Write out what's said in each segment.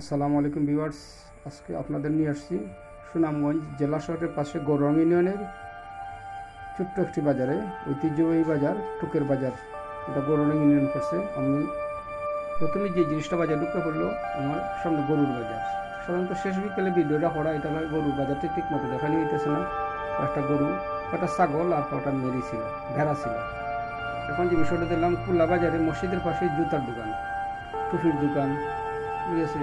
আসসালামু আলাইকুম ভিউয়ার্স, আজকে আপনাদের নিয়ে আসছি সুনামগঞ্জ জেলা শহরের পাশে গৌরং ইউনিয়নের ছোট্ট একটি বাজারে, ঐতিহ্যবাহী বাজার টুকের বাজার। এটা গৌরং ইউনিয়ন পড়ছে। আমি প্রথমে যে জিনিসটা বাজার ঢুকে পড়লো আমার সামনে গরুর বাজার। সাধারণত শেষ বিকেলে ভিডিওটা করা, এটা হয় গরুর বাজারটি ঠিক মতো দেখানি হইতেছে না। একটা গরু, একটা ছাগল আর একটা মেরি ছিল, ভেড়া ছিল। এখন যে বিষয়টা দিলাম, কুল্লা বাজারে মসজিদের পাশে জুতার দোকান, টুপির দোকান, ঠিক আছে,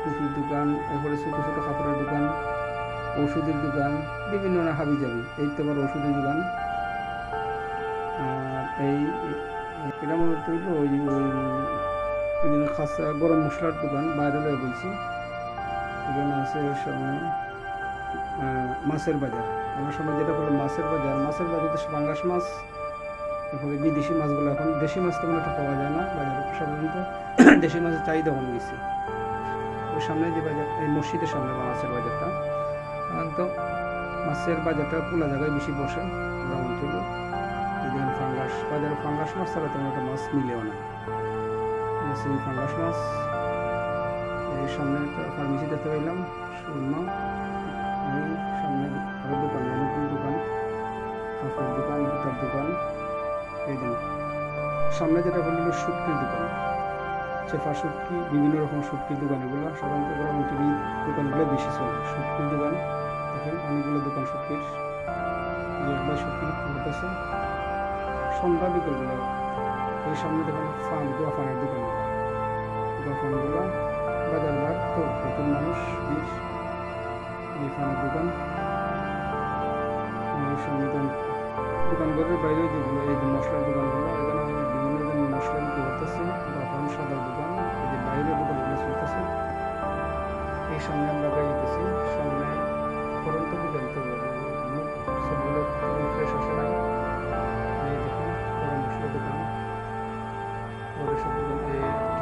টুপির দোকান, এরপরে ছোটো ছোটো কাপড়ের দোকান, ওষুধের দোকান, বিভিন্ন হাবি যাবি, এই তো আবার ওষুধের দোকান। আর এটা মূলত হইল ওই খাসা গরম মশলার দোকান, বাইরে লয়ে বইছি। এখানে আছে সামনে মাছের বাজার। আমার সামনে যেটা বললো মাছের বাজার, মাছের বাজারে পাঙ্গাস মাছ, এরপরে বিদেশি মাছগুলো। এখন দেশি মাছ তেমন একটা পাওয়া যায় না বাজারে, সাধারণত দেশি মাছের চাহিদা কমে গেছে। ওই সামনে যে বাজার, এই মসজিদের সামনে মাছের বাজারটা, সাধারণত মাছের বাজারটা খোলা জায়গায় বেশি বসে গ্রাম অঞ্চলে। এই দেখেন ফাঙ্গাস, বাজারে ফাঙ্গাস মাছ ছাড়া তেমন একটা মাছ মিলেও না। সেই ফাঙ্গাস মাছ। এই সামনে একটা ফার্মেসি দেখতে পাইলাম, সুরমা। এই সামনে আরো দোকান, নতুন দোকান, কাপড়ের দোকান, জুতার দোকান। এই দিন সামনে যেটা বললো শুটকির দোকান, চেফা শুটকি, বিভিন্ন রকম শুটকির দোকান। এগুলো সাধারণত গ্রাম অঞ্চলে দোকানগুলো বেশি চলে। শুটকির দোকান দেখেন, অনেকগুলো দোকান শুটকির, যেগুলো শুটকির খবর আছে। সন্ধ্যা বিকেলগুলো এই সামনে দেখেন গোয়া ফানের দোকান, গোয়া ফানগুলো বাজার ঘাট তো প্রচুর মানুষ বেশ। এই ফানের দোকান, এই সামনে দোকানগুলোর বাইরে যেগুলো এই মশলার দোকানগুলো, এখানে বিভিন্ন ধরনের মশলা বিক্রি করতেছে। বাফান সাদার দোকান, এই যে বাইরে দোকানগুলো চলতেছে। এই সামনে আমরা গাইতেছি, সামনে পরন্ত বিকেল তো সবগুলো ফ্রেশ আসে না। এই দেখুন গরম মশলার দোকান, সব দোকান,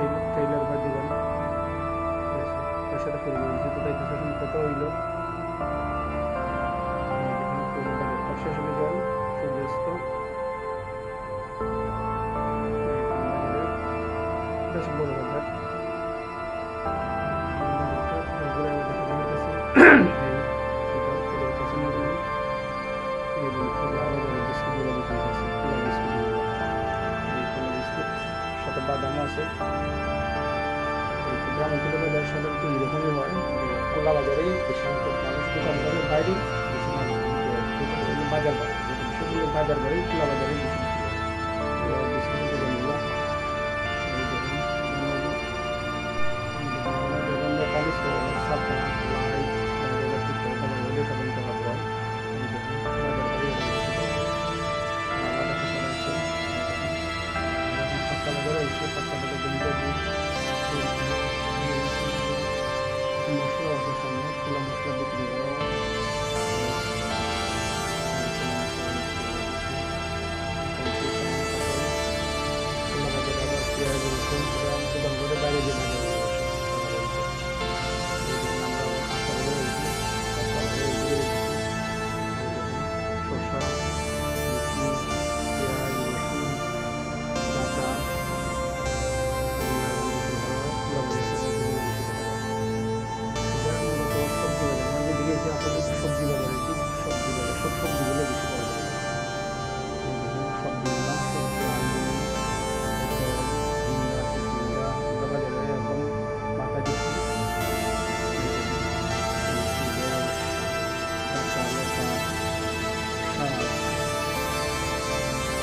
এই টেইলার বা দোকান, তার সাথে পরিবেশ তো তাই কিছু কত হইল। শেষ হয়ে যায় সূর্যাস্ত। বেশ বড় বাজার, সাথে বাদাম আছে। গ্রাম অঞ্চলের বাজার সাধারণত এরকমই হয়, খোলা বাজারেই বেশি সংখ্যক মানুষ, দোকান ঘরের বাইরে বেশি মানুষ বাজার বাড়ে, সেগুলো বাজার বাড়ি, খোলা বাজারেই বেশি মশলা আছে সামনে, খোলা মশলা বিক্রি করা। বাইরে যে শসা, সবজি বাজার, সবজি বাজার সব সবজিগুলো বেশি পাওয়া যায়। সবজিগুলো বাজারে এখন মাথা দিচ্ছি।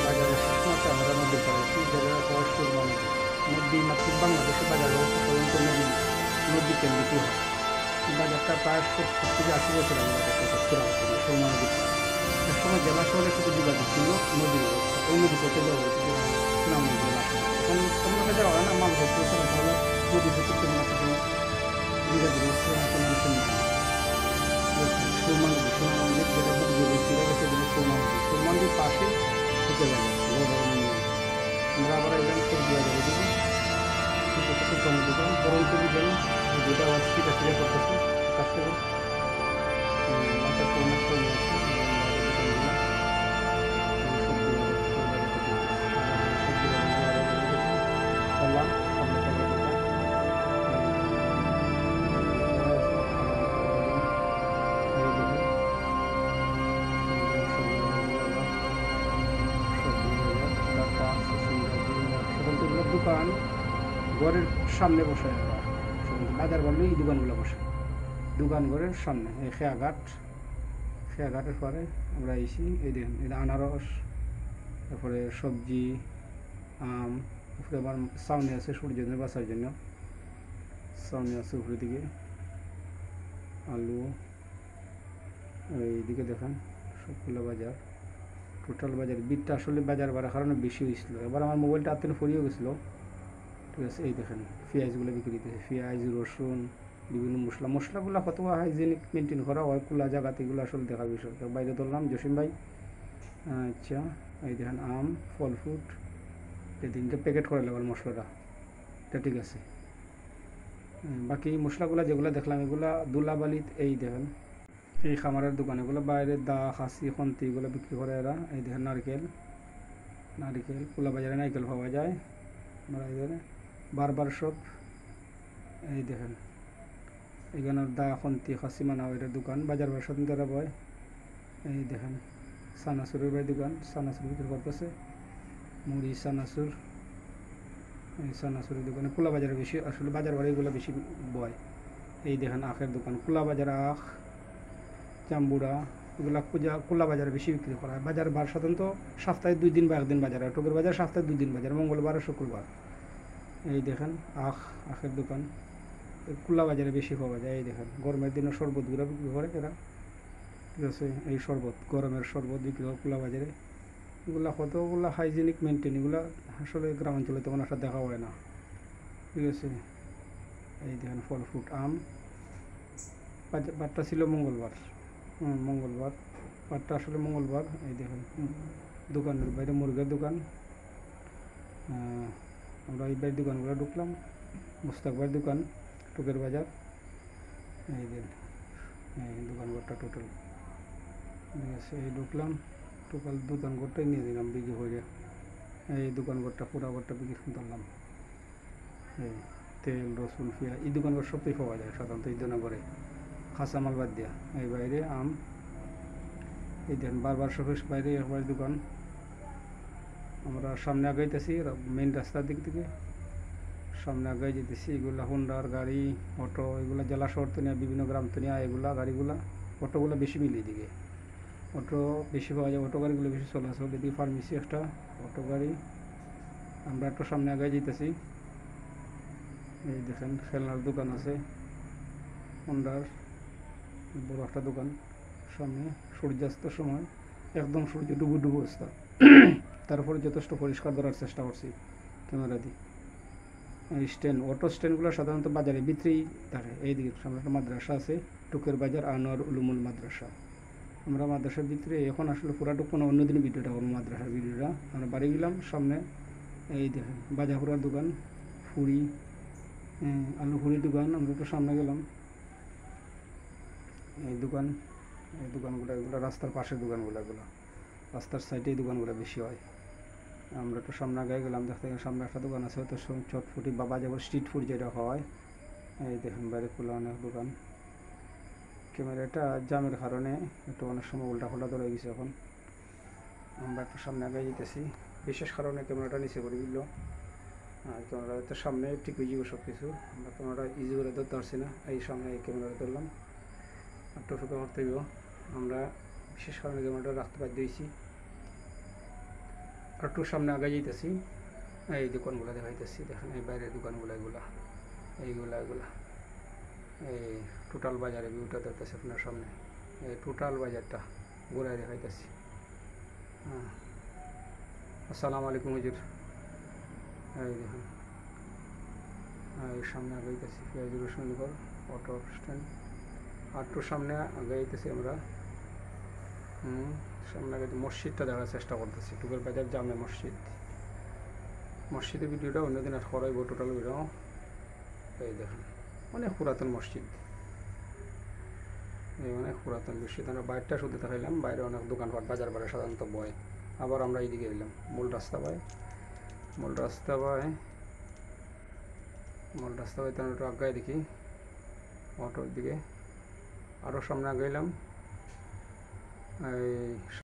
বাজারে সবসময় আমরা নদীর পাড়াচ্ছি, যারা বয়স্কর মানুষ নদী মাতৃ বাংলাদেশের বাজার ব্যবস্থা সাধারণত নদী কেন্দ্রিক হয়। বাজারটা প্রায় 70 থেকে 80 বছর আগে বাজারটা সুরমা নদীর পাড়। এক সময় জেলা শহরের সাথে যোগাযোগ ছিল নদীর ব্যবস্থা, ওই নদী পথে যাওয়া হয়েছিল সুনামগঞ্জ জেলা শহর। এখন তেমন একটা যাওয়া হয় না, মাছ ধরতে হচ্ছে, তাহলে নদী পথে তেমন একটা কোনো যোগাযোগ কোনো বিষয় নেই। সুরমা নদী, সুরমা নদীর যেটা যোগাযোগ ছিল সেগুলো সুরমা নদী, সুরমা নদীর পাশে ঢুকে যাবে আমরা। আবার এলাম সবজি বাজারে দিব, ছোটো ছোটো কম দোকান, গরম সবজি দেন, যেটা আবার শীত আসলে করতেছে কাজ করে মাথার পরিমাণ কমে আছে। সবজি ঘরের সামনে বসে ওরা বাজার বললে এই দোকানগুলো বসে দোকান ঘরের সামনে এই খেয়াঘাটের পরে আমরা এসি এই দেখুন এটা আনারস, তারপরে সবজি, আম, উপরে আবার ছাউনি আছে সূর্যদের বাঁচার জন্য, ছাউনি আছে উপরের দিকে, আলু, এইদিকে দেখেন সবগুলো বাজার, টোটাল বাজার বিটটা আসলে বাজার বাড়ার কারণে বেশি হয়েছিল। এবার আমার মোবাইলটা হাতে ফুরিয়ে গেছিলো, ঠিক আছে। এই দেখেন পেঁয়াজগুলো বিক্রি দিতেছে, পেঁয়াজ, রসুন, বিভিন্ন মশলাগুলো কত হাইজেনিক মেনটেন করা হয় খোলা জায়গাতে, এগুলো আসলে দেখার বিষয়। বাইরে ধরলাম জসিম ভাই। আচ্ছা, এই দেখেন আম, ফল ফ্রুট, এই তিনটে প্যাকেট করে নেবার মশলাটা, এটা ঠিক আছে। বাকি মশলাগুলো যেগুলো দেখলাম এগুলা দুলাবালিত, এই দেখেন এই খামারের দোকান, এগুলো বাইরে দা, খাসি, খন্তি এগুলো বিক্রি করে এরা। এই দেখেন নারকেল খোলা বাজারে নারকেল পাওয়া যায় আমরা এখানে বারবার সব। এই দেখেন এখানে দা, খন্তি, খাসি মানা এটার দোকান, বাজার বার স্বতন্ত্র বয়। এই দেখেন সানাসুরের ভাই দোকান, সানাসুর বিক্রি করতেছে, মুড়ি, সানাসুর, এই সানাসুরের দোকানে খোলা বাজারে বেশি আসলে বাজার বাড়ি এগুলো বেশি বয়। এই দেখেন আখের দোকান, খোলা বাজার আখ, জাম্বুরা এগুলো খোলা বাজারে বেশি বিক্রি করা হয়। বাজার বার সাধারণত সপ্তাহে 2 দিন বা 1 দিন বাজার হয়। টুকের বাজার সপ্তাহে 2 দিন বাজার, মঙ্গলবার আর শুক্রবার। এই দেখেন আখের দোকান খোলা বাজারে বেশি পাওয়া যায়। এই দেখেন গরমের দিনে শরবতগুলো বিক্রি করে এরা, ঠিক আছে। এই শরবত, গরমের শরবত বিক্রি হয় খোলা বাজারে। এগুলো কতগুলো হাইজেনিক মেনটেন, এগুলো আসলে গ্রামাঞ্চলে তেমন একটা দেখা হয় না, ঠিক আছে। এই দেখেন ফল ফ্রুট, আম, বারটা ছিল মঙ্গলবার, বারটা আসলে মঙ্গলবার। এই দেখেন দোকানের বাইরে মুরগের দোকান, আমরা এই বাইরের দোকানগুলো ঢুকলাম, মুস্তাক ভাইয়ের দোকান, টুকের বাজার। এই দিন এই দোকানঘরটা টোটাল, ঠিক আছে। এই ঢুকলাম, টোটাল দোকানঘরটাই নিয়ে দিলাম বিক্রি করে। এই দোকানঘরটা পুরাঘরটা বিক্রি করলাম। এই তেল, রসুন, পেঁয়াজ এই দোকানঘর সবই পাওয়া যায় সাধারণত এই দোকানঘরে, কাঁচামাল বাদ দেওয়া। এই বাইরে আম, এই দেখেন বারবার শপের বাইরে একবার দোকান। আমরা সামনে আগাইতেছি মেইন রাস্তার দিক থেকে, সামনে আগাই যেতেছি। এগুলা হোন্ডার গাড়ি, অটো, এগুলা জেলা শহর তো নিয়ে বিভিন্ন গ্রাম তো নিয়ে এগুলা গাড়িগুলা, অটোগুলো বেশি মিলে এদিকে, অটো বেশি পাওয়া যায়, অটো গাড়িগুলো বেশি চলাচল। এদিকে ফার্মেসি একটা, অটো গাড়ি। আমরা একটু সামনে আগাই যেতেছি। এই দেখেন খেলনার দোকান আছে হোন্ডার, বড় একটা দোকান সামনে। সূর্যাস্তের সময় একদম সূর্য ডুবো অবস্থা, তারপরে যথেষ্ট পরিষ্কার ধরার চেষ্টা করছি ক্যামেরা দিয়ে। স্ট্যান্ড, অটো স্ট্যান্ডগুলো সাধারণত বাজারে ভিতরেই থাকে। এইদিকে সামনে একটা মাদ্রাসা আছে, টুকের বাজার আনোয়ার উলুমুল মাদ্রাসা। আমরা মাদ্রাসার ভিতরে এখন আসলে পুরাটুক কোনো অন্যদিন ভিডিওটা করবো, মাদ্রাসার ভিডিওটা। আমরা বাড়ি গেলাম সামনে। এই দেখেন বাজাপুরার দোকান, ফুরি, আলু ফুরির দোকান। আমরা একটু সামনে গেলাম, এই দোকানগুলো এগুলো রাস্তার পাশের দোকানগুলো, এগুলো রাস্তার সাইডে এই দোকানগুলো বেশি হয়। আমরা একটু সামনে আগে গেলাম, দেখতে সামনে একটা দোকান আছে, হয়তো চটফুটি বাবা যাবো স্ট্রিট ফুড যেটা হয়। এই দেখেন বাইরে খোলা অনেক দোকান। ক্যামেরাটা জামের কারণে একটু অনেক সময় উল্টা ধরে গেছে। এখন আমরা একটু সামনে আগে যেতেছি, বিশেষ কারণে ক্যামেরাটা নিচে করে দিল। আর ক্যামেরা তো সামনে ঠিক হয়ে যাবে সব কিছু, আমরা ক্যামেরাটা ইজি করে ধরতে পারছি না। এই সামনে এই ক্যামেরাটা ধরলাম, একটু ফুকে করতে হইব। আমরা বিশেষ কারণে ক্যামেরাটা রাখতে বাধ্য হয়েছি। আর একটু সামনে আগে যেতেছি, এই দোকানগুলো দেখাইতেছি। দেখেন এই বাইরের দোকানগুলো, এইগুলা এই টোটাল বাজারে ভিউটা দেখতেছি আপনার সামনে। এই টোটাল বাজারটা ঘুরাই দেখাইতেছি। হ্যাঁ, আসসালামু আলাইকুম হুজুর। এই দেখুন এই সামনে আগাইতেছি, পেঁয়াজ রসুন ঘর, অটো স্ট্যান্ড। আর একটু সামনে আগাইতেছি আমরা। সামনে আগে মসজিদটা দেখার চেষ্টা করতেছি, টুকের বাজার জামে মসজিদের ভিডিওটা অন্যদিন আর করাইব টোটাল ভিডিও। এই দেখেন অনেক পুরাতন মসজিদ, এই অনেক পুরাতন মসজিদ। আমরা বাইরটা শুধু দেখাইলাম, বাইরে অনেক দোকানপাট বাজার বাড়ে সাধারণত বয়। আবার আমরা এইদিকে এলাম মূল রাস্তা পাই তেমন একটু আগায় দেখি অটোর দিকে। আরও সামনে আগাইলাম, এই